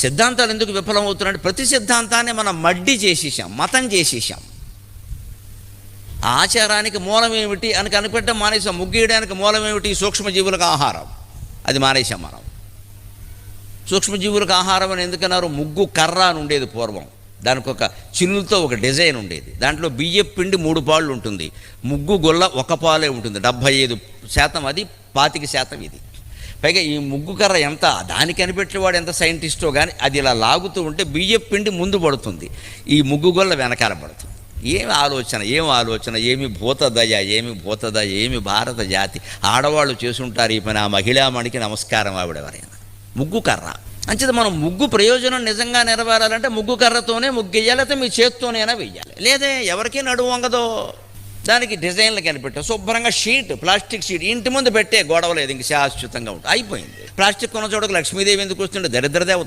సిద్ధాంతాలు ఎందుకు విఫలం అవుతున్నాయంటే ప్రతి సిద్ధాంతాన్ని మనం మడ్డి చేసేసాం, మతం చేసేసాం. ఆచారానికి మూలం ఏమిటి అని కనిపెట్టడం మానేసాం. ముగ్గేయడానికి మూలం ఏమిటి? సూక్ష్మజీవులకు ఆహారం. అది మానేసాం మనం. సూక్ష్మజీవులకు ఆహారం అని ఎందుకన్నారు? ముగ్గు కర్ర అని ఉండేది పూర్వం. దానికి ఒక చిన్నులతో ఒక డిజైన్ ఉండేది. దాంట్లో బియ్యపు పిండి 3 పాళ్ళు ఉంటుంది, ముగ్గు గొల్ల 1 పాలే ఉంటుంది. 75% అది, 25% ఇది. పైగా ఈ ముగ్గు కర్ర ఎంత, దానికి కనిపెట్టేవాడు ఎంత సైంటిస్టో కానీ అది ఇలా లాగుతూ ఉంటే బియ్యపు పిండి ముందు పడుతుంది, ఈ ముగ్గు గొల్ల వెనకాల పడుతుంది. ఏమి ఆలోచన, ఏమి భూతదయ, ఏమి భారత జాతి. ఆడవాళ్ళు చేసుంటారు ఈ పని. ఆ మహిళామణికి నమస్కారం ఆవిడెవరైనా. ముగ్గు కర్ర అంచేది మనం ముగ్గు ప్రయోజనం నిజంగా నెరవేరాలంటే ముగ్గు కర్రతోనే ముగ్గు వేయాలి, అయితే మీ చేత్తోనైనా వెయ్యాలి. లేదే ఎవరికీ నడువు వంగదో. దానికి డిజైన్లు కనిపెట్టాం. శుభ్రంగా షీట్, ప్లాస్టిక్ షీట్ ఇంటి ముందు పెట్టే గొడవ లేదు, ఇంక శాశ్వతంగా ఉంటుంది. అయిపోయింది. ప్లాస్టిక్ కొన్న చోటకు లక్ష్మీదేవి ఎందుకు వస్తుంటే దరిద్ర దేవత